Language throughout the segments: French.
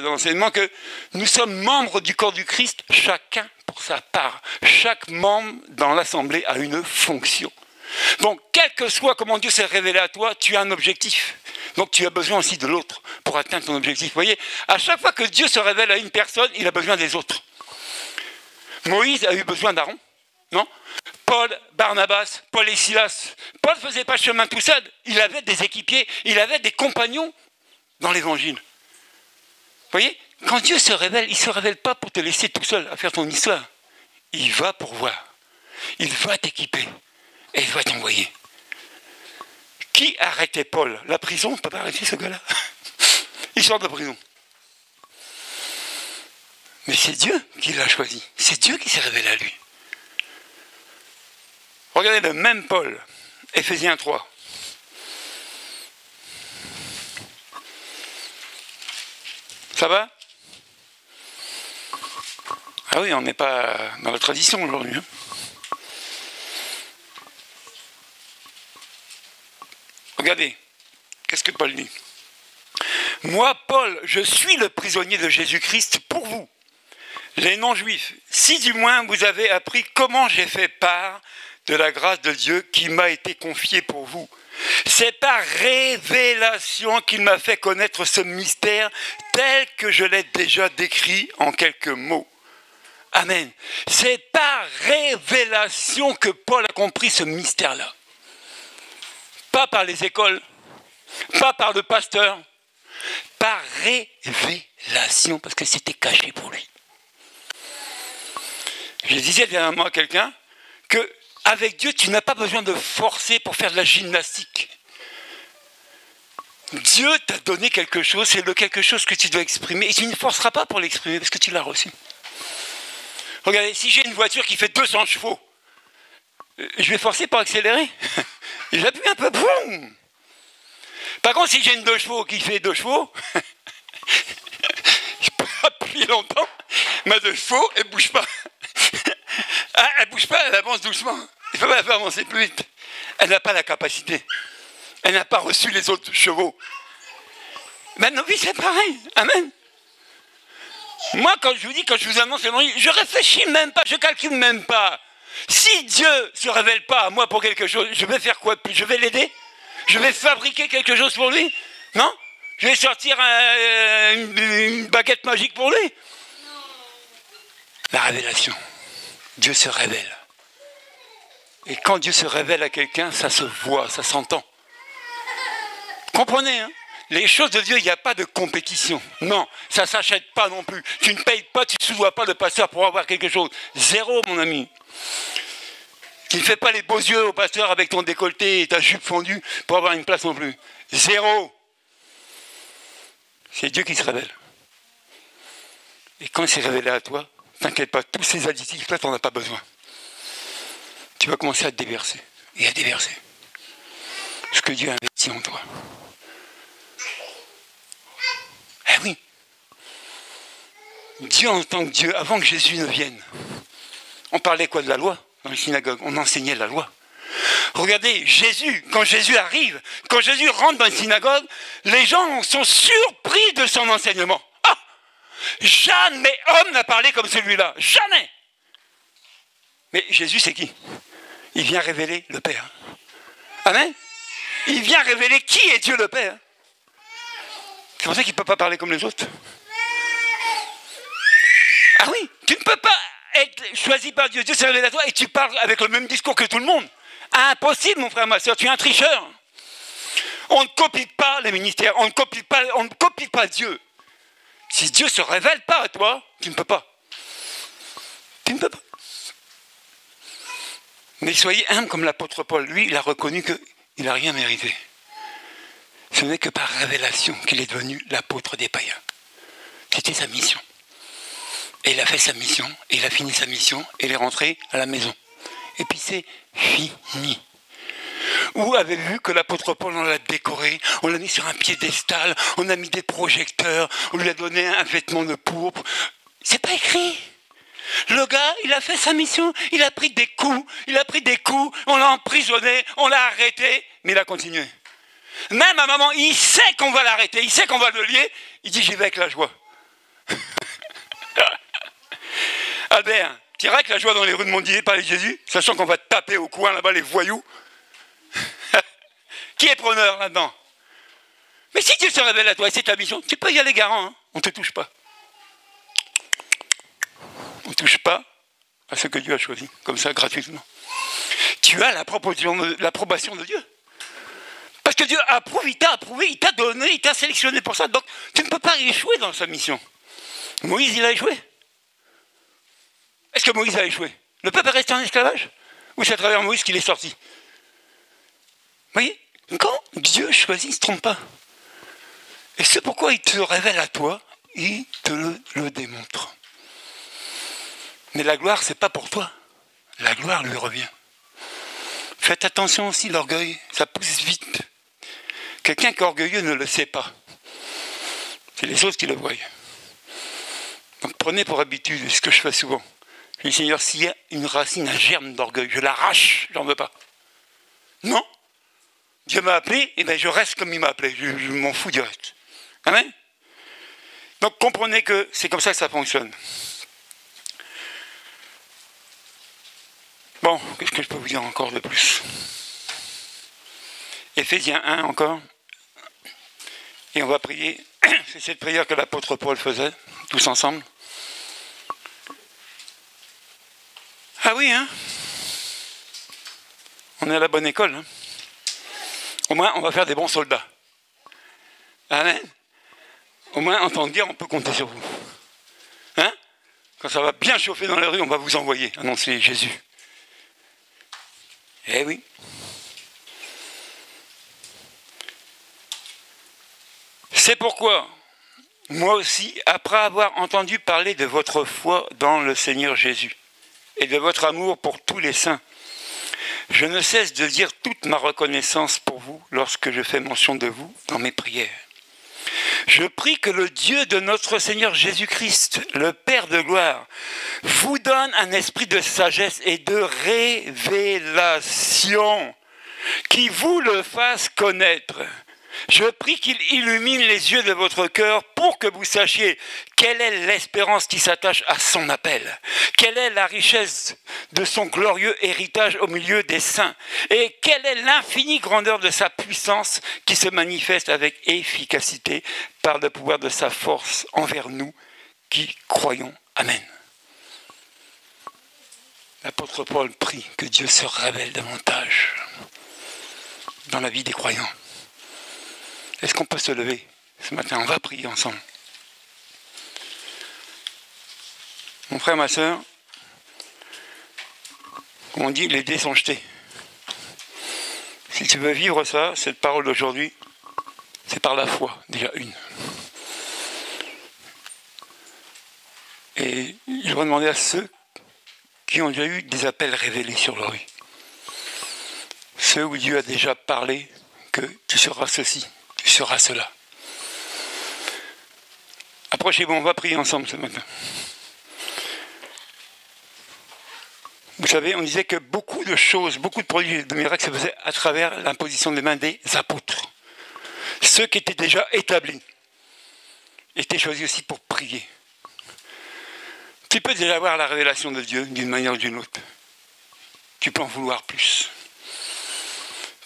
dans l'enseignement que nous sommes membres du corps du Christ, chacun pour sa part. Chaque membre dans l'assemblée a une fonction. Donc, quel que soit comment Dieu s'est révélé à toi, tu as un objectif. Donc, tu as besoin aussi de l'autre pour atteindre ton objectif. Vous voyez, à chaque fois que Dieu se révèle à une personne, il a besoin des autres. Moïse a eu besoin d'Aaron, non ? Paul, Barnabas, Paul et Silas. Paul ne faisait pas chemin tout seul. Il avait des équipiers, il avait des compagnons dans l'évangile. Vous voyez, quand Dieu se révèle, il ne se révèle pas pour te laisser tout seul à faire ton histoire. Il va pourvoir. Il va t'équiper. Et il va t'envoyer. Qui arrêtait Paul ? La prison ne peut pas arrêter ce gars-là. Il sort de prison. Mais c'est Dieu qui l'a choisi. C'est Dieu qui s'est révélé à lui. Regardez le même Paul, Éphésiens 3. Ça va ? Ah oui, on n'est pas dans la tradition aujourd'hui. Hein. Regardez, qu'est-ce que Paul dit ? Moi, Paul, je suis le prisonnier de Jésus-Christ pour vous, les non-juifs, si du moins vous avez appris comment j'ai fait part de la grâce de Dieu qui m'a été confiée pour vous. C'est par révélation qu'il m'a fait connaître ce mystère tel que je l'ai déjà décrit en quelques mots. Amen. C'est par révélation que Paul a compris ce mystère-là. Pas par les écoles, pas par le pasteur, par révélation, parce que c'était caché pour lui. Je disais dernièrement à quelqu'un qu'avec Dieu, tu n'as pas besoin de forcer pour faire de la gymnastique. Dieu t'a donné quelque chose, c'est le quelque chose que tu dois exprimer, et tu ne forceras pas pour l'exprimer, parce que tu l'as reçu. Regardez, si j'ai une voiture qui fait 200 chevaux, je vais forcer pour accélérer. J'appuie un peu, boum. Par contre, si j'ai une 2 chevaux qui fait 2 chevaux, je peux appuyer longtemps, ma 2 chevaux, elle ne bouge pas. Elle ne bouge pas, elle avance doucement. Il ne faut pas la faire avancer plus vite. Elle n'a pas la capacité. Elle n'a pas reçu les autres chevaux. Maintenant, oui, c'est pareil. Amen. Moi, quand je vous annonce l'évangile, je ne réfléchis même pas, je ne calcule même pas. Si Dieu ne se révèle pas à moi pour quelque chose, je vais faire quoi? Je vais l'aider? Je vais fabriquer quelque chose pour lui? Non? Je vais sortir une baguette magique pour lui? La révélation. Dieu se révèle. Et quand Dieu se révèle à quelqu'un, ça se voit, ça s'entend. Comprenez, hein? Les choses de Dieu, il n'y a pas de compétition. Non, ça ne s'achète pas non plus. Tu ne payes pas, tu ne sous-dois pas le pasteur pour avoir quelque chose. Zéro, mon ami. Tu ne fais pas les beaux yeux au pasteur avec ton décolleté et ta jupe fondue pour avoir une place non plus. Zéro. C'est Dieu qui se révèle. Et quand il s'est révélé à toi, t'inquiète pas, tous ces additifs-là, tu n'en as pas besoin. Tu vas commencer à te déverser et à déverser ce que Dieu a investi en toi. Eh oui. Dieu en tant que Dieu, avant que Jésus ne vienne, on parlait quoi de la loi dans les synagogues? On enseignait la loi. Regardez, Jésus, quand Jésus arrive, quand Jésus rentre dans une synagogue, les gens sont surpris de son enseignement. Ah! Jamais homme n'a parlé comme celui-là. Jamais! Mais Jésus, c'est qui? Il vient révéler le Père. Amen? Il vient révéler qui est Dieu le Père. C'est pour ça qu'il ne peut pas parler comme les autres. Ah oui, tu ne peux pas être choisi par Dieu. Dieu s'est révélé à toi et tu parles avec le même discours que tout le monde. Impossible, mon frère, ma soeur, tu es un tricheur. On ne copie pas les ministères, on ne copie pas Dieu. Si Dieu ne se révèle pas à toi, tu ne peux pas. Tu ne peux pas. Mais soyez humble comme l'apôtre Paul. Lui, il a reconnu qu'il n'a rien mérité. Ce n'est que par révélation qu'il est devenu l'apôtre des païens. C'était sa mission. Et il a fait sa mission, et il a fini sa mission, et il est rentré à la maison. Et puis c'est fini. Où avez-vous vu que l'apôtre Paul, on l'a décoré, on l'a mis sur un piédestal, on a mis des projecteurs, on lui a donné un vêtement de pourpre. C'est pas écrit. Le gars, il a fait sa mission, il a pris des coups, on l'a emprisonné, on l'a arrêté, mais il a continué. Même à un moment, il sait qu'on va l'arrêter, il sait qu'on va le lier, il dit j'y vais avec la joie. Albert, tu iras avec la joie dans les rues de Montdidier parler de Jésus, sachant qu'on va te taper au coin là-bas les voyous. Qui est preneur là-dedans? Mais si Dieu se révèle à toi et c'est ta mission, tu peux y aller garant, hein. On ne te touche pas. On ne touche pas à ce que Dieu a choisi, comme ça, gratuitement. Tu as l'approbation de Dieu. Parce que Dieu approuve, il t'a approuvé, il t'a donné, il t'a sélectionné pour ça. Donc, tu ne peux pas échouer dans sa mission. Moïse, il a échoué. Est-ce que Moïse a échoué? Le peuple est resté en esclavage? Ou c'est à travers Moïse qu'il est sorti? Vous voyez? Quand Dieu choisit, il ne se trompe pas. Et c'est pourquoi il te révèle à toi, il te le démontre. Mais la gloire, ce n'est pas pour toi. La gloire lui revient. Faites attention aussi, l'orgueil, ça pousse vite. Quelqu'un qui est orgueilleux ne le sait pas. C'est les autres qui le voient. Donc prenez pour habitude, ce que je fais souvent. Je dis, Seigneur, s'il y a une racine, un germe d'orgueil, je l'arrache, j'en veux pas. Non. Dieu m'a appelé, et bien je reste comme il m'a appelé. Je m'en fous du reste. Amen. Donc comprenez que c'est comme ça que ça fonctionne. Bon, qu'est-ce que je peux vous dire encore de plus? Éphésiens 1 encore. Et on va prier. C'est cette prière que l'apôtre Paul faisait, tous ensemble. Ah oui, hein? On est à la bonne école. Hein? Au moins, on va faire des bons soldats. Amen. Au moins, entendre dire, on peut compter sur vous. Hein? Quand ça va bien chauffer dans la rue, on va vous envoyer annoncer Jésus. Eh oui. C'est pourquoi, moi aussi, après avoir entendu parler de votre foi dans le Seigneur Jésus et de votre amour pour tous les saints, je ne cesse de dire toute ma reconnaissance pour vous lorsque je fais mention de vous dans mes prières. Je prie que le Dieu de notre Seigneur Jésus-Christ, le Père de gloire, vous donne un esprit de sagesse et de révélation qui vous le fasse connaître. Je prie qu'il illumine les yeux de votre cœur pour que vous sachiez quelle est l'espérance qui s'attache à son appel, quelle est la richesse de son glorieux héritage au milieu des saints et quelle est l'infinie grandeur de sa puissance qui se manifeste avec efficacité par le pouvoir de sa force envers nous qui croyons. Amen. L'apôtre Paul prie que Dieu se révèle davantage dans la vie des croyants. Est-ce qu'on peut se lever ce matin? On va prier ensemble. Mon frère, ma soeur, comme on dit, les dés sont jetés. Si tu veux vivre ça, cette parole d'aujourd'hui, c'est par la foi, déjà une. Et je vais demander à ceux qui ont déjà eu des appels révélés sur leur vie. Ceux où Dieu a déjà parlé que tu seras ceci. Tu seras cela. Approchez-vous, on va prier ensemble ce matin. Vous savez, on disait que beaucoup de choses, beaucoup de produits de miracles se faisaient à travers l'imposition des mains des apôtres. Ceux qui étaient déjà établis étaient choisis aussi pour prier. Tu peux déjà avoir la révélation de Dieu d'une manière ou d'une autre. Tu peux en vouloir plus.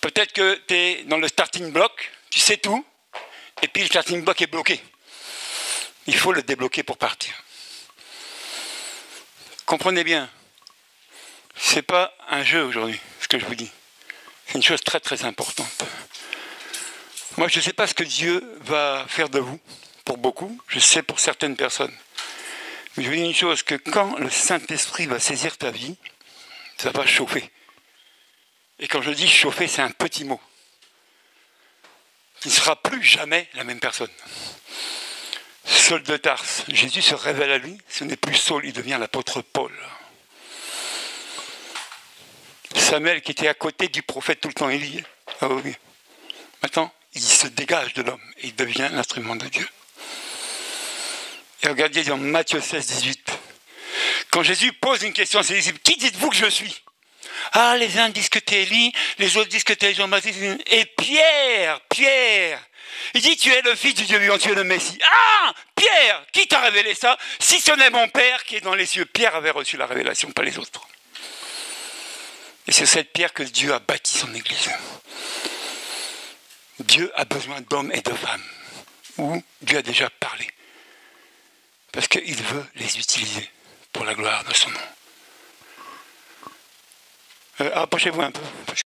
Peut-être que tu es dans le starting block, tu sais tout, et puis le starting block est bloqué. Il faut le débloquer pour partir. Comprenez bien, ce n'est pas un jeu aujourd'hui, ce que je vous dis. C'est une chose très très importante. Moi, je ne sais pas ce que Dieu va faire de vous, pour beaucoup, je sais pour certaines personnes. Mais je vous dis une chose, que quand le Saint-Esprit va saisir ta vie, ça va chauffer. Et quand je dis chauffer, c'est un petit mot. Il ne sera plus jamais la même personne. Saul de Tarse, Jésus se révèle à lui, ce n'est plus Saul, il devient l'apôtre Paul. Samuel qui était à côté du prophète tout le temps, Élie. Ah oui. Maintenant, il se dégage de l'homme et il devient l'instrument de Dieu. Et regardez dans Matthieu 16, 18. Quand Jésus pose une question à ses disciples, qui dites-vous que je suis? Ah, les uns disent que t'es Élie, les autres disent que t'es Jean-Baptiste. Et Pierre, Il dit, tu es le Fils du Dieu vivant, tu es le Messie. Ah, Pierre, qui t'a révélé ça? Si ce n'est mon Père qui est dans les cieux. Pierre avait reçu la révélation, pas les autres. Et c'est cette pierre que Dieu a bâti son Église. Dieu a besoin d'hommes et de femmes. Où Dieu a déjà parlé. Parce qu'il veut les utiliser pour la gloire de son nom. Approchez-vous un peu.